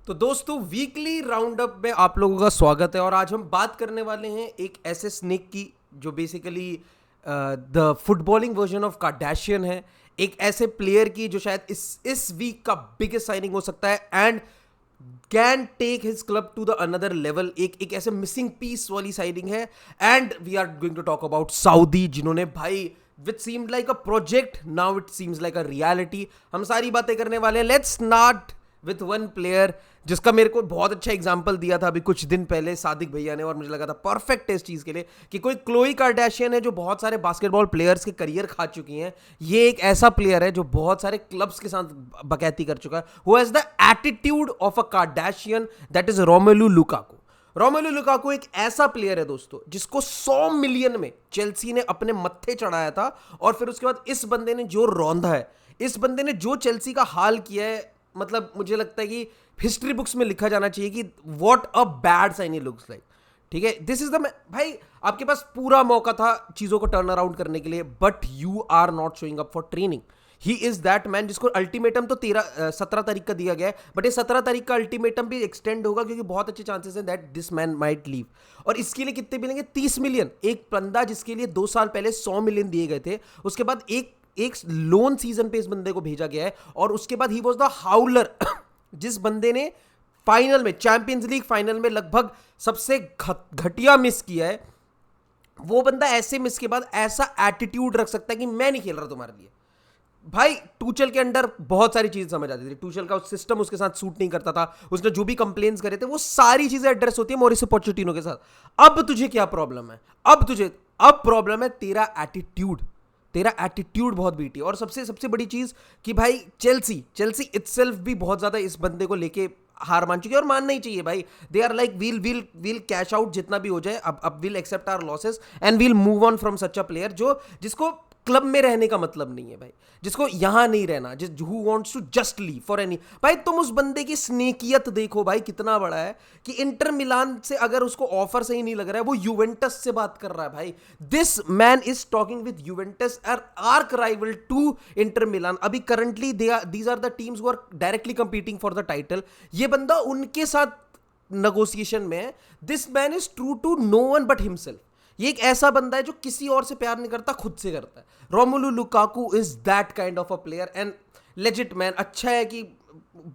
तो दोस्तों weekly round up में आप लोगों का स्वागत है और आज हम बात करने वाले हैं एक ऐसे स्नेक की जो basically the footballing version of Kardashian है। एक ऐसे प्लेयर की जो शायद इस वीक का बिगेस्ट साइनिंग हो सकता है and can take his club to the another level. एक ऐसे मिसिंग पीस वाली साइनिंग है and we are going to talk about Saudi, जिन्होंने भाई which seemed like a project now it seems like a reality. हम सारी बातें करने वाले हैं। Let's start with one player जिसका मेरे को बहुत अच्छा एग्जांपल दिया था अभी कुछ दिन पहले सादिक भैया ने, और मुझे लगा था परफेक्ट है इस चीज के लिए कि कोई क्लोई कार्डाशियन है जो बहुत सारे बास्केटबॉल प्लेयर्स के करियर खा चुकी हैं। ये एक ऐसा प्लेयर है जो बहुत सारे क्लब्स के साथ बकैती कर चुका है। Who has the attitude of a Kardashian, that is Romelu Lukaku. Romelu Lukaku एक ऐसा प्लेयर है दोस्तों जिसको 100 मिलियन में चेल्सी ने अपने मत्थे चढ़ाया था, और फिर उसके बाद इस बंदे ने जो रौंदा है, इस बंदे ने जो चेल्सी का हाल किया है, मतलब मुझे लगता है कि हिस्ट्री बुक्स में लिखा जाना चाहिए कि what a bad sign looks like. ठीक है, दिस इज द भाई, आपके पास पूरा मौका था चीजों को टर्न अराउंड करने के लिए, but you are not showing up for training. He is that man जिसको अल्टीमेटम तो 17 तारीख का दिया गया है, बट ये 17 तारीख का अल्टीमेटम भी एक्सटेंड होगा क्योंकि बहुत अच्छे चांसेस हैं that this man might leave. और इसके लिए कितने मिलेंगे? 30 मिलियन। एक बंदा जिसके लिए 2 साल पहले 100 मिलियन दिए गए थे, उसके बाद एक लोन सीजन पे इस बंदे को भेजा गया है, और उसके बाद ही वाज द हाउलर जिस बंदे ने फाइनल में, चैंपियंस लीग फाइनल में लगभग सबसे घटिया मिस किया है। वो बंदा ऐसे मिस के बाद ऐसा एटीट्यूड रख सकता है कि मैं नहीं खेल रहा तुम्हारे लिए। भाई टूचल के अंडर बहुत सारी चीजें समझ आती थी, टूचल का सिस्टम उसके साथ सूट नहीं करता था, उसने जो भी कंप्लेन्स करे थे वो सारी चीजें एड्रेस होती है मॉरिसियो पोचेटिनो के साथ। अब तुझे क्या प्रॉब्लम है? अब प्रॉब्लम है तेरा एटीट्यूड। तेरा एटीट्यूड बहुत बीटी। और सबसे बड़ी चीज कि भाई चेल्सी इटसेल्फ भी बहुत ज्यादा इस बंदे को लेके हार मान चुकी है, और मानना ही चाहिए भाई। They are like we'll cash out जितना भी हो जाए, अब we'll accept our losses and we'll move on from such a player जिसको क्लब में रहने का मतलब नहीं है भाई, जिसको यहां नहीं रहना, who wants to just leave for any. भाई तुम उस बंदे की स्नेकियत देखो भाई, कितना बड़ा है कि इंटर मिलान से अगर उसको ऑफर सही नहीं लग रहा है, वो यूवेंटस से बात कर रहा है भाई। This man is talking with Juventus, arch rival to Inter Milan. अभी currently these are the teams who are directly competing for the title. ये बंदा उनके साथ नेगोशिएशन में है। This man is true to no one but himself. ये एक ऐसा बंदा है जो किसी और से प्यार नहीं करता, खुद से करता है। Romelu Lukaku is that kind of a player and legit man. अच्छा है कि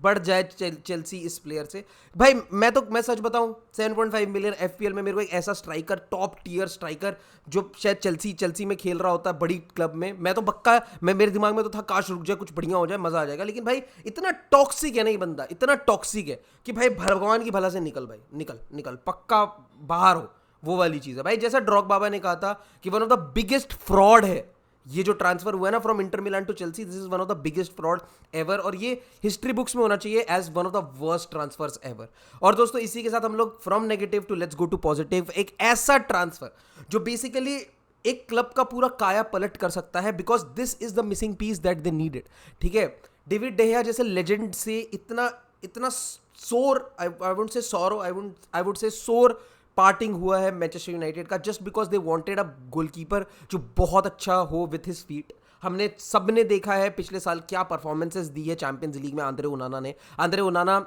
बढ़ जाए चेल्सी इस प्लेयर से। भाई मैं सच बताऊं, 7.5 मिलियन एफपीएल में मेरे को एक ऐसा स्ट्राइकर, टॉप टियर स्ट्राइकर, जो शायद चेल्सी में खेल रहा होता है बड़ी क्लब में, मैं तो पक्का, मेरे दिमाग में तो था काश रुक जाए, कुछ बढ़िया हो जाए, मजा आ जाएगा। लेकिन भाई इतना टॉक्सिक है ना ये बंदा, इतना टॉक्सिक है कि भाई भगवान की भला से निकल भाई, निकल पक्का बाहर हो। वो वाली चीज है भाई, जैसा ड्रॉग बाबा ने कहा था कि one of the biggest fraud है ये जो ट्रांसफर हुआ है ना from Inter Milan to Chelsea, this is one of the biggest fraud ever, और ये हिस्ट्री बुक्स में होना चाहिए as one of the worst transfers ever. और दोस्तों इसी के साथ हम लोग from negative to let's go to positive. एक ऐसा ट्रांसफर जो बेसिकली एक क्लब का पूरा काया पलट कर सकता है, because this is the missing piece that they needed. ठीक है, डेविड डेहिया जैसे लेजेंड से इतना sore, I would say sorrow, I would say sore parting हुआ है मैनचेस्टर यूनाइटेड का, just because they wanted a goalkeeper जो बहुत अच्छा हो विथ हिज फीट। हमने सबने देखा है पिछले साल क्या परफॉर्मेंसेस दी है चैंपियंस लीग में Andre Onana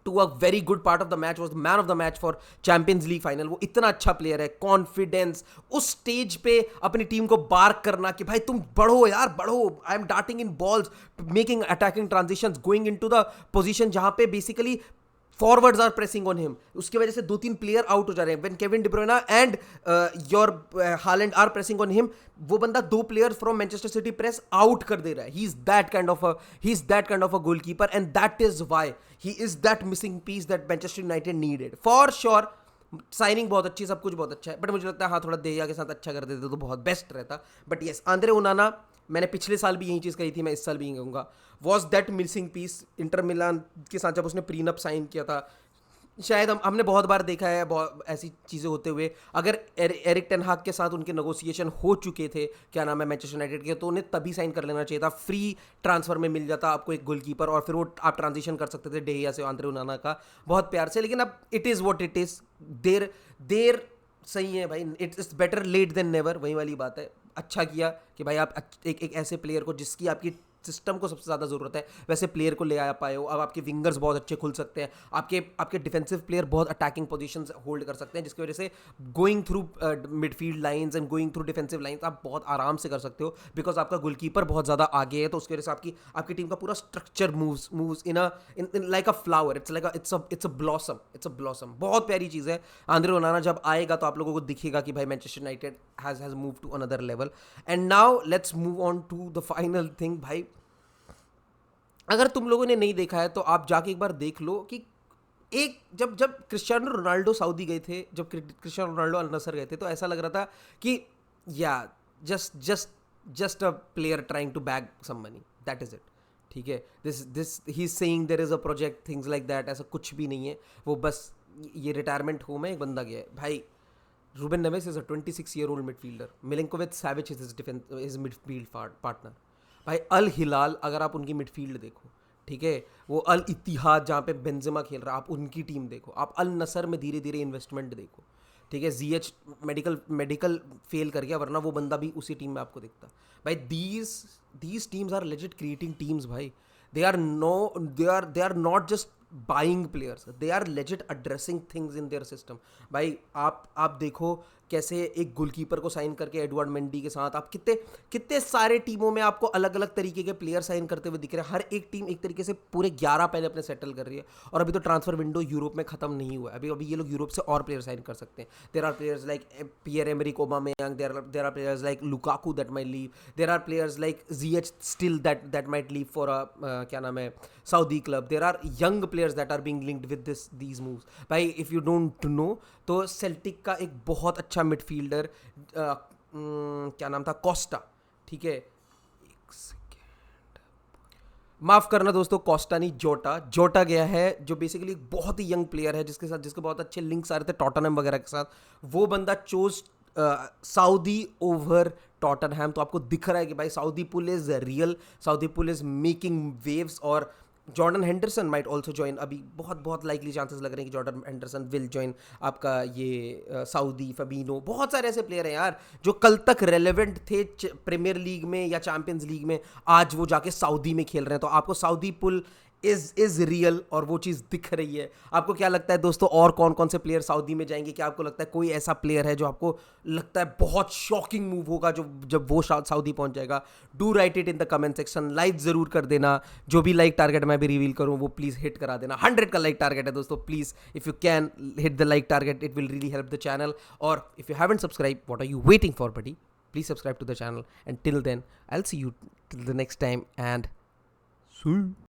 to a very good part of the match, was the man of the match for champions league final. वो इतना अच्छा प्लेयर है, कॉन्फिडेंस, उस स्टेज पे अपनी टीम को बार्क करना कि भाई तुम बढ़ो यार बढ़ो, I am darting in balls, making attacking transitions, going into the position जहां पे basically forwards are pressing on him. उसकी वजह से 2-3 प्लेयर आउट हो जा रहे हैं। When Kevin De Bruyne and your Haaland are pressing on him, वो बंदा 2 player from Manchester City press out कर दे रहा है। He is that kind of a goalkeeper and that is why he is that missing piece that Manchester United needed for sure. Signing बहुत अच्छी, सब कुछ बहुत अच्छा है, बट मुझे लगता है हाँ थोड़ा देहिया के साथ अच्छा कर देते तो बहुत बेस्ट रहता। बट यस, आंद्रे ओनाना, मैंने पिछले साल भी यही चीज़ कही थी, मैं इस साल भी यही कहूँगा, was that missing piece. Inter Milan के साथ जब उसने प्रीनअप साइन किया था, शायद हमने बहुत बार देखा है बहुत ऐसी चीज़ें होते हुए। अगर एरिक टेन हाग के साथ उनके नेगोशिएशन हो चुके थे, क्या नाम है, मैनचेस्टर यूनाइटेड के, तो उन्हें तभी साइन कर लेना चाहिए था। फ्री ट्रांसफर में मिल जाता आपको एक गोलकीपर, और फिर वो आप ट्रांजिशन कर सकते थे डेहिया से आंद्रे ओनाना का बहुत प्यार से। लेकिन अब it is what it is, देर सही है भाई, it's better late than never, वही वाली बात है। अच्छा किया कि भाई आप एक ऐसे प्लेयर को जिसकी आपकी सिस्टम को सबसे ज़्यादा ज़रूरत है वैसे प्लेयर को ले आ पाए हो। अब आपके विंगर्स बहुत अच्छे खुल सकते हैं, आपके आपके डिफेंसिव प्लेयर बहुत अटैकिंग पोजीशंस होल्ड कर सकते हैं, जिसकी वजह से going through midfield lines and going through defensive lines आप बहुत आराम से कर सकते हो, बिकॉज आपका गोलकीपर बहुत ज़्यादा आगे है। तो उसकी वजह से आपकी आपकी टीम का पूरा structure moves in like a flower, it's a blossom. बहुत प्यारी चीज़ है। आंद्रे ओनाना जब आएगा तो आप लोगों को दिखेगा कि भाई Manchester United has move to another level. And now let's move on to the final thing. भाई अगर तुम लोगों ने नहीं देखा है तो आप जाके एक बार देख लो कि एक जब जब क्रिस्टियानो रोनाल्डो सऊदी गए थे, जब क्रिस्टियानो रोनाल्डो अल नसर गए थे, तो ऐसा लग रहा था कि या just just just a player trying to bag some money, that is it. ठीक है, this he is saying there is a project, things like that, ऐसा कुछ भी नहीं है। वो बस ये रिटायरमेंट होम है, एक बंदा गया है भाई। Ruben Neves is a 26-year-old midfielder, Milinkovic Savic is his midfield partner. भाई अल हिलाल, अगर आप उनकी मिडफील्ड देखो, ठीक है, वो अल इत्तिहाद जहाँ पे बेंजेमा खेल रहा है, आप उनकी टीम देखो, आप अल नसर में धीरे धीरे इन्वेस्टमेंट देखो, ठीक है। जीएच मेडिकल फेल कर गया, वरना वो बंदा भी उसी टीम में आपको दिखता। भाई these teams are legit creating teams भाई। They are not just buying players, they are legit addressing things in their system. भाई आप देखो कैसे एक गोलकीपर को साइन करके एडवर्ड मेंडी के साथ आप कितने कितने सारे टीमों में आपको अलग अलग तरीके के प्लेयर साइन करते हुए दिख रहे हैं। हर एक टीम एक तरीके से पूरे 11 पहले अपने सेटल कर रही है, और अभी तो ट्रांसफर विंडो यूरोप में खत्म नहीं हुआ है। अभी ये लोग यूरोप से और प्लेयर साइन कर सकते हैं। There are players like Pierre Emerick Aubameyang, there are players like Lukaku that might leave, there are players like Ziyech still that might leave for क्या नाम है, Saudi club. There are young players that are being linked with these moves. भाई if you don't know, तो Celtic का एक बहुत अच्छा midfielder क्या नाम था, कोस्टा, ठीक है, एक सेकेंड, माफ करना दोस्तों, कोस्टा नहीं, जोटा गया है, जो बेसिकली एक बहुत ही यंग प्लेयर है, जिसके बहुत अच्छे लिंक्स आ रहे थे टॉटनहम वगैरह के साथ। वो बंदा चोज सऊदी ओवर टॉटनहम। तो आपको दिख रहा है कि भाई Saudi pull is real, Saudi pull is making waves. और Jordan Henderson might also join, अभी बहुत बहुत लाइकली चांसेस लग रहे हैं कि जॉर्डन हेंडरसन विल ज्वाइन आपका ये सऊदी। फबीनो, बहुत सारे ऐसे प्लेयर हैं यार जो कल तक रेलेवेंट थे प्रीमियर लीग में या चैंपियंस लीग में, आज वो जाके सऊदी में खेल रहे हैं। तो आपको सऊदी पुल इज रियल, और वो चीज़ दिख रही है। आपको क्या लगता है दोस्तों, और कौन कौन से प्लेयर सऊदी में जाएंगे? क्या आपको लगता है कोई ऐसा प्लेयर है जो आपको लगता है बहुत शॉकिंग मूव होगा जो जब वो सऊदी पहुंच जाएगा? Do right it in the comment section, like ज़रूर कर देना। जो भी लाइक टारगेट मैं भी रिवील करूँ वो प्लीज़ हिट करा देना। 100 का लाइक टारगेट है दोस्तों, please if you can hit the like target, it will really help the channel. और if you haven't subscribe, what are you waiting for buddy? Please subscribe to the channel, and till then I'll see you till the next time, and see you.